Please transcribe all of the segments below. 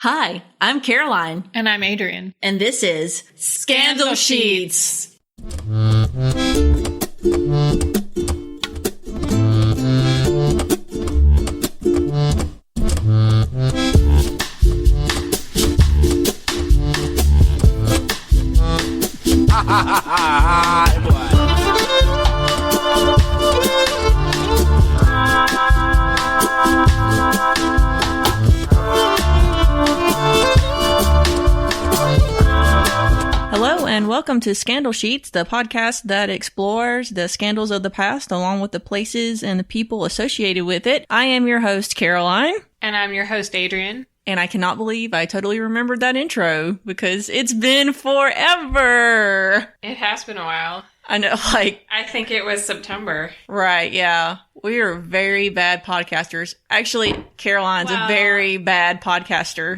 Hi, I'm Caroline. And I'm Adrienne. And this is Scandal Sheets. Hello and welcome to Scandal Sheets, the podcast that explores the scandals of the past along with the places and the people associated with it. I am your host, Caroline. And I'm your host, Adrienne. And I cannot believe I totally remembered that intro because it's been forever. It has been a while. I know, like... I think it was September. Right, yeah. We are very bad podcasters. Actually, Caroline's a very bad podcaster.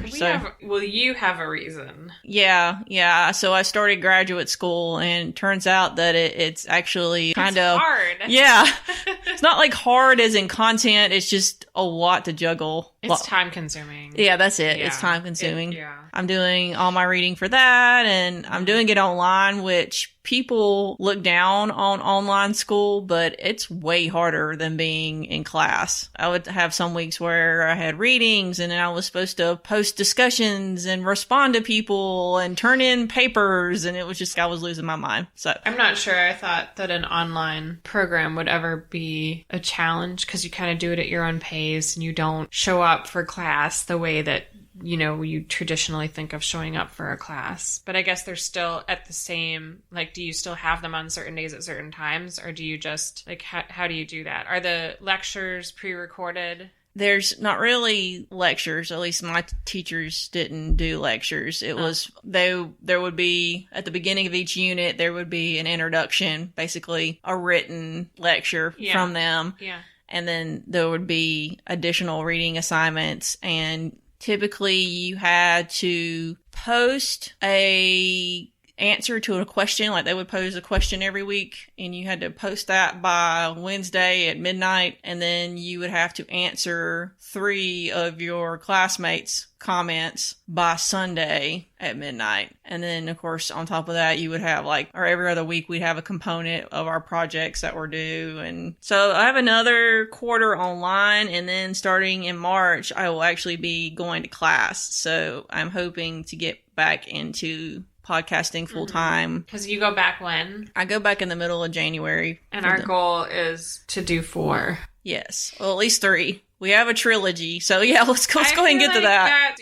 You have a reason. Yeah. So I started graduate school, and turns out that it's actually kind of hard. Yeah. It's not like hard as in content. It's just a lot to juggle. It's time consuming. Yeah, that's it. Yeah. It's time consuming. Yeah. I'm doing all my reading for that, and I'm doing it online, which people look down on online school, but it's way harder than being in class. I would have some weeks where I had readings, and then I was supposed to post discussions and respond to people and turn in papers, and it was just, I was losing my mind. So I'm not sure I thought that an online program would ever be a challenge because you kind of do it at your own pace and you don't show up for class the way that you traditionally think of showing up for a class. But I guess they're still at the same, like, do you still have them on certain days at certain times? Or do you just, like, how do you do that? Are the lectures pre-recorded? There's not really lectures. At least my teachers didn't do lectures. It was, there would be, at the beginning of each unit, there would be an introduction, basically a written lecture from them. Yeah. And then there would be additional reading assignments, and typically you had to post a answer to a question. Like, they would pose a question every week, and you had to post that by Wednesday at midnight, and then you would have to answer 3 of your classmates' comments by Sunday at midnight. And then, of course, on top of that, you would have or every other week, we'd have a component of our projects that were due. And so I have another quarter online, and then starting in March, I will actually be going to class. So I'm hoping to get back into podcasting full time. Because you go back when? I go back in the middle of January. And our goal is to do 4. Yes. Well, at least 3. We have a trilogy. So yeah, let's go ahead and get to that.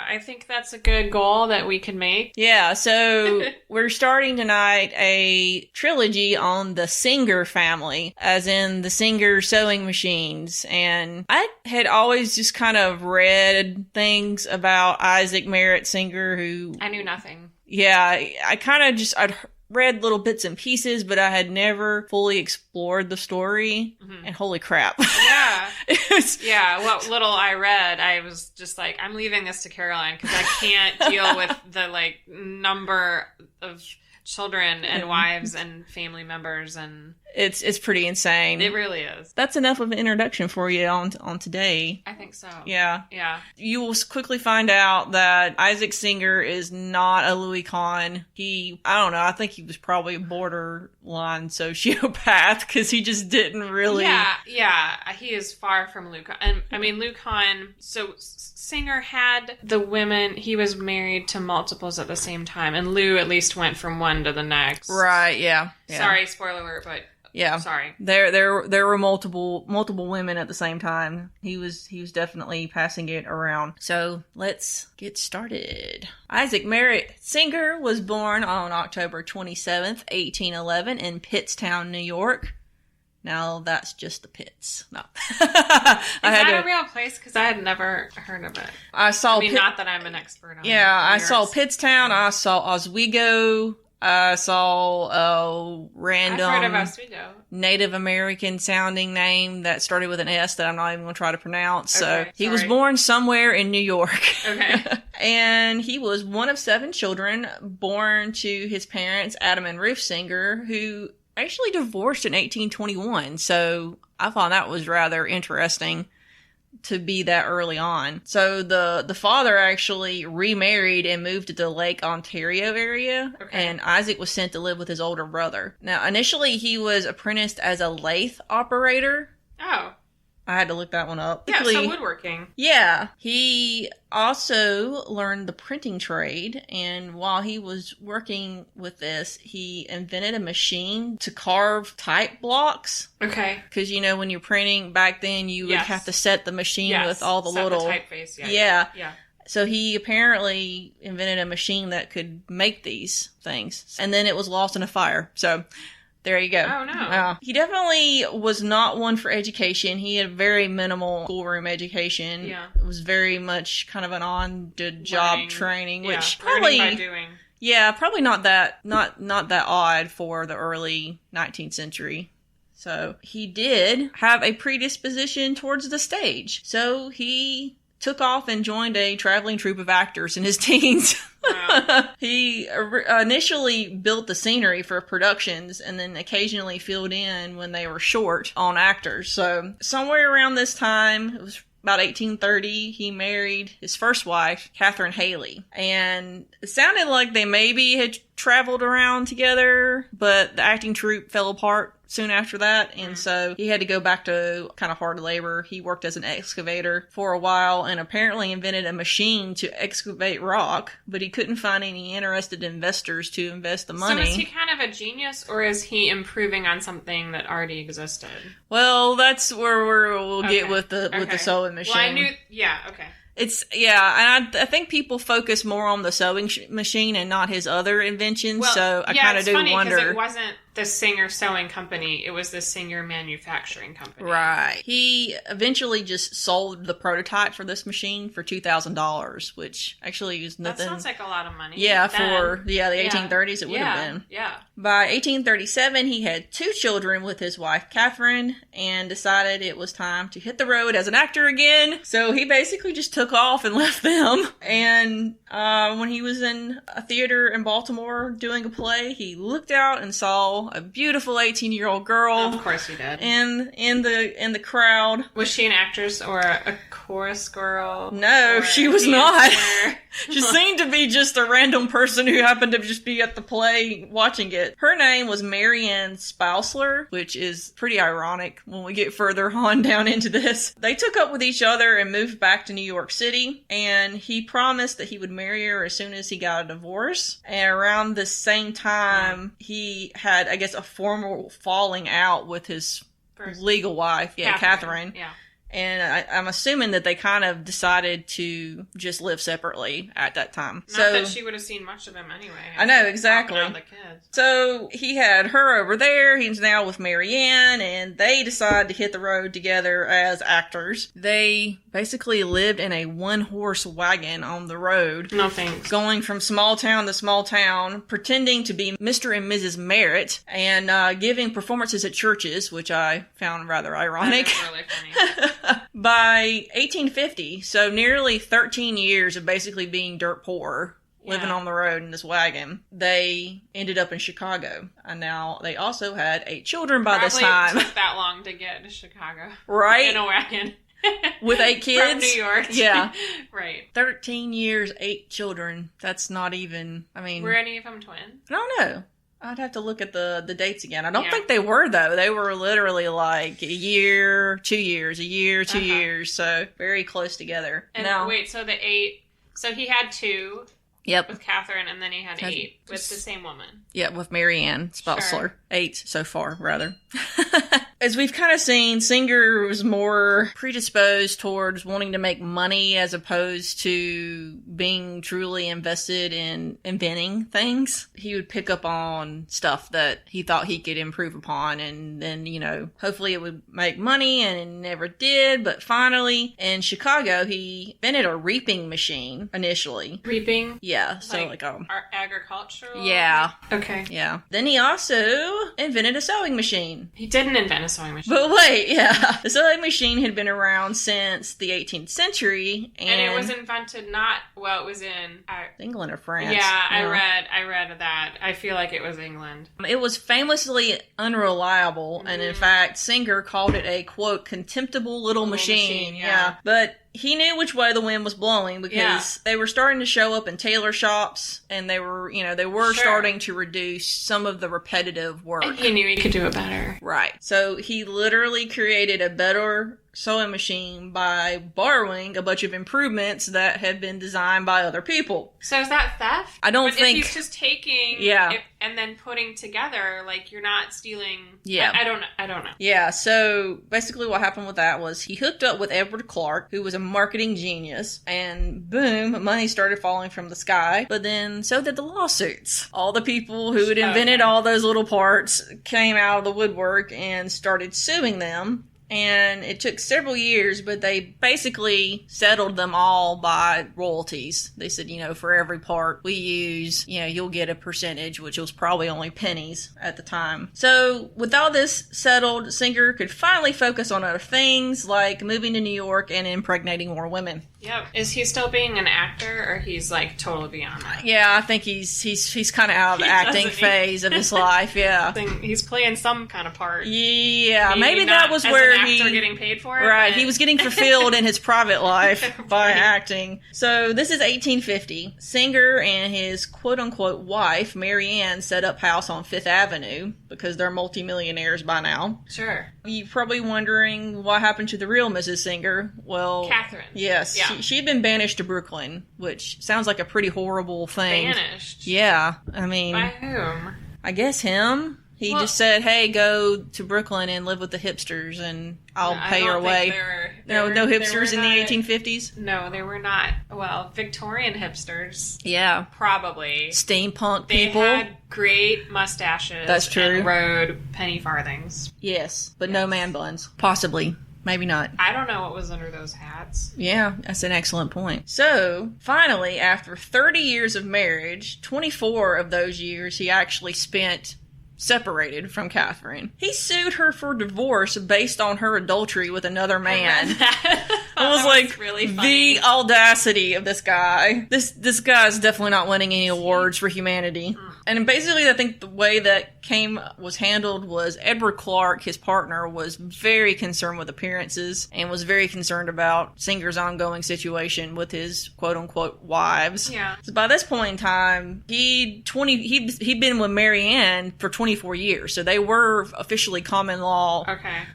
I think that's a good goal that we can make. Yeah. So we're starting tonight a trilogy on the Singer family, as in the Singer sewing machines. And I had always just kind of read things about Isaac Merritt Singer, who... I knew nothing. Yeah, I kind of I'd read little bits and pieces, but I had never fully explored the story. Mm-hmm. And holy crap. Yeah. What little I read, I was just like, I'm leaving this to Caroline because I can't deal with the number of children and wives and family members, and it's pretty insane. It really is. That's enough of an introduction for you on today. I think so. Yeah. You will quickly find out that Isaac Singer is not a Louis Kahn. I don't know, I think he was probably a borderline sociopath because he just didn't really... Yeah, he is far from Lou Kahn. And I mean, Lou Kahn, so Singer had the women, he was married to multiples at the same time, and Lou at least went from one to the next. Right, yeah. Sorry, spoiler alert, but... Yeah. Sorry. There were multiple women at the same time. He was definitely passing it around. So let's get started. Isaac Merritt Singer was born on October 27th, 1811 in Pittstown, New York. Now that's just the Pitts. No. Is that a real place? Because I had never heard of it. Not that I'm an expert on it. Yeah, I saw Pittstown. I saw Oswego. I saw a random I've heard of Oswego. Native American sounding name that started with an S that I'm not even going to try to pronounce. Okay, so he was born somewhere in New York. Okay. And he was one of 7 children born to his parents, Adam and Ruth Singer, who actually divorced in 1821. So I thought that was rather interesting. to be that early on. So the father actually remarried and moved to the Lake Ontario area, and Isaac was sent to live with his older brother. Now, initially he was apprenticed as a lathe operator. Oh. I had to look that one up. Yeah, so woodworking. Yeah. He also learned the printing trade, and while he was working with this, he invented a machine to carve type blocks. Okay. Because, you know, when you're printing back then, you would have to set the machine with all the little... the typeface, Yeah. Yeah. So he apparently invented a machine that could make these things. And then it was lost in a fire. So... there you go. Oh, no. He definitely was not one for education. He had very minimal schoolroom education. Yeah. It was very much kind of an on-the-job training, which probably... learning by doing. Yeah, probably not that odd for the early 19th century. So he did have a predisposition towards the stage. So he took off and joined a traveling troupe of actors in his teens. Wow. He initially built the scenery for productions and then occasionally filled in when they were short on actors. So somewhere around this time, it was about 1830, he married his first wife, Catherine Haley. And it sounded like they maybe had traveled around together, but the acting troupe fell apart soon after that, and so he had to go back to kind of hard labor. He worked as an excavator for a while and apparently invented a machine to excavate rock, but he couldn't find any interested investors to invest the money. So is he kind of a genius, or is he improving on something that already existed? Well, that's where we'll get with the sewing machine. Well, I knew, okay. It's, and I think people focus more on the sewing machine and not his other inventions, well, so I kind of do wonder. Yeah, it's funny because it wasn't the Singer Sewing Company, it was the Singer Manufacturing Company. Right. He eventually just sold the prototype for this machine for $2,000, which actually is nothing. That sounds like a lot of money. Yeah, for the 1830s it would have been. Yeah. By 1837, he had 2 children with his wife, Catherine, and decided it was time to hit the road as an actor again. So he basically just took off and left them. And when he was in a theater in Baltimore doing a play, he looked out and saw a beautiful 18-year-old girl. Of course he did. In the crowd. Was she an actress or a chorus girl? No, she was not. She seemed to be just a random person who happened to just be at the play watching it. Her name was Marianne Spousler, which is pretty ironic when we get further on down into this. They took up with each other and moved back to New York City, and he promised that he would marry her as soon as he got a divorce. And around the same time, he had, I guess, a formal falling out with his legal wife, Catherine. Yeah. And I'm assuming that they kind of decided to just live separately at that time. Not that she would have seen much of him anyway. I know, exactly. The kids. So he had her over there. He's now with Marianne, and they decide to hit the road together as actors. They basically lived in a 1-horse wagon on the road. No thanks. Going from small town to small town, pretending to be Mr. and Mrs. Merritt, and giving performances at churches, which I found rather ironic. That is really funny. By 1850, so nearly 13 years of basically being dirt poor, living on the road in this wagon, they ended up in Chicago. And now they also had 8 children by this time. Probably took that long to get to Chicago. Right? In a wagon. With 8 kids? From New York. Yeah. Right. 13 years, 8 children. That's not even, I mean... Were any of them twins? I don't know. I'd have to look at the dates again. I don't think they were, though. They were literally like a year, 2 years, a year, 2 years. So very close together. And wait, so the 8... So he had 2... Yep. With Catherine, and then he had 8 with the same woman. Yeah, with Marianne Spousler. 8 so far, rather. As we've kind of seen, Singer was more predisposed towards wanting to make money as opposed to being truly invested in inventing things. He would pick up on stuff that he thought he could improve upon, and then, you know, hopefully it would make money, and it never did. But finally, in Chicago, he invented a reaping machine initially. Reaping? Yeah, so like agricultural? Yeah. Okay. Yeah. Then he also invented a sewing machine. He didn't invent a a sewing machine. But wait, yeah. The sewing machine had been around since the 18th century. And it was invented it was in... England or France. Yeah, I read that. I feel like it was England. It was famously unreliable, and in fact, Singer called it a, quote, contemptible little machine. Yeah. But he knew which way the wind was blowing because they were starting to show up in tailor shops, and they were starting to reduce some of the repetitive work. And he knew he could do it better. Right. So he literally created a better sewing machine by borrowing a bunch of improvements that had been designed by other people. So is that theft? I don't think... If he's just taking it and then putting together, like, you're not stealing... Yeah. I don't know. Yeah, so basically what happened with that was he hooked up with Edward Clark, who was a marketing genius, and boom, money started falling from the sky, but then so did the lawsuits. All the people who had invented all those little parts came out of the woodwork and started suing them. And it took several years, but they basically settled them all by royalties. They said, for every part we use, you'll get a percentage, which was probably only pennies at the time. So with all this settled, Singer could finally focus on other things, like moving to New York and impregnating more women. Yep. Is he still being an actor, or he's, like, totally beyond that? Yeah, I think he's kind of out of the acting phase of his life, yeah. He's playing some kind of part. Yeah, maybe that was where actor getting paid for it. Right, he was getting fulfilled in his private life by acting. So this is 1850. Singer and his quote-unquote wife, Mary Ann, set up house on Fifth Avenue because they're multimillionaires by now. Sure. You're probably wondering what happened to the real Mrs. Singer. Well, Catherine. Yes. Yeah. She'd been banished to Brooklyn, which sounds like a pretty horrible thing. Banished? Yeah. I mean... By whom? I guess him. He just said, hey, go to Brooklyn and live with the hipsters, and I'll pay your way. No hipsters in the 1850s? No, they were not. Well, Victorian hipsters. Yeah. Probably. Steampunk people. They had great mustaches. That's true. And rode penny farthings. Yes, but no man buns. Possibly. Maybe not. I don't know what was under those hats. Yeah, that's an excellent point. So, finally, after 30 years of marriage, 24 of those years he actually spent separated from Catherine. He sued her for divorce based on her adultery with another man. It was like really the audacity of this guy. This guy's definitely not winning any awards for humanity. And basically, I think the way that was handled was Edward Clark, his partner, was very concerned with appearances and was very concerned about Singer's ongoing situation with his quote-unquote wives. Yeah. So by this point in time, he'd been with Mary Ann for 24 years, so they were officially common law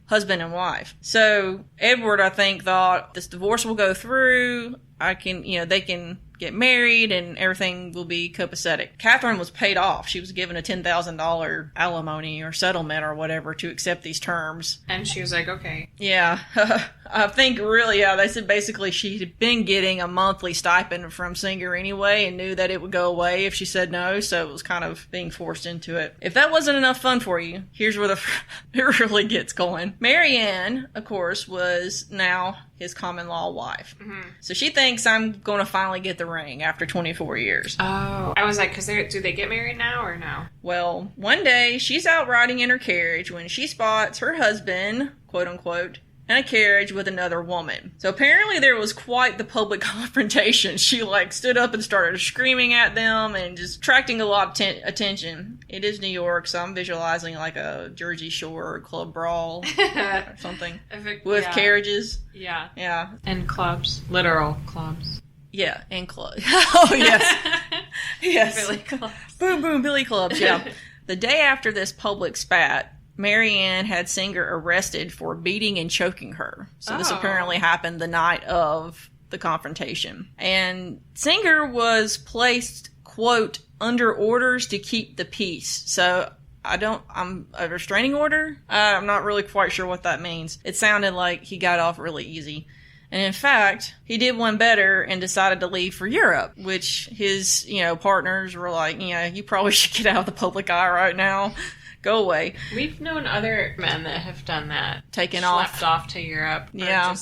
husband and wife. So Edward, I think, thought this divorce will go through. They can get married and everything will be copacetic. Catherine was paid off. She was given a $10,000 alimony or settlement or whatever to accept these terms. And she was like, okay. Yeah. I think really, they said basically she'd been getting a monthly stipend from Singer anyway and knew that it would go away if she said no, so it was kind of being forced into it. If that wasn't enough fun for you, here's where it really gets going. Mary Ann, of course, was now his common law wife. Mm-hmm. So she thinks I'm going to finally get the ring after 24 years. Oh. I was like, do they get married now or no? Well, one day she's out riding in her carriage when she spots her husband, quote unquote, in a carriage with another woman. So apparently there was quite the public confrontation. She stood up and started screaming at them and just attracting a lot of attention. It is New York, so I'm visualizing like a Jersey Shore club brawl or something with carriages. Yeah. Yeah. And clubs. Literal clubs. Yeah, and clubs. Oh, yes. Yes. Billy clubs. Boom, boom, Billy clubs, yeah. The day after this public spat, Mary Ann had Singer arrested for beating and choking her. So this apparently happened the night of the confrontation. And Singer was placed, quote, under orders to keep the peace. So I'm a restraining order? I'm not really quite sure what that means. It sounded like he got off really easy. And in fact, he did one better and decided to leave for Europe, which his, partners were like, you probably should get out of the public eye right now. Go away. We've known other men that have done that. Taken off. Schlepped off to Europe. Yeah.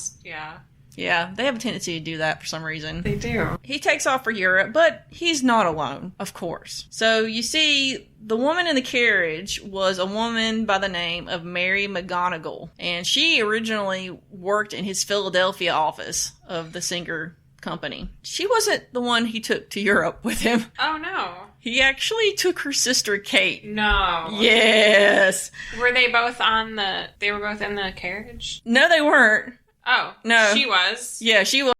Yeah, they have a tendency to do that for some reason. They do. He takes off for Europe, but he's not alone, of course. So you see, the woman in the carriage was a woman by the name of Mary McGonigal, and she originally worked in his Philadelphia office of the Singer company. She wasn't the one he took to Europe with him. Oh, no. He actually took her sister Kate. No. Yes. Were they both they were both in the carriage? No, they weren't. Oh. No. She was? Yeah, she was.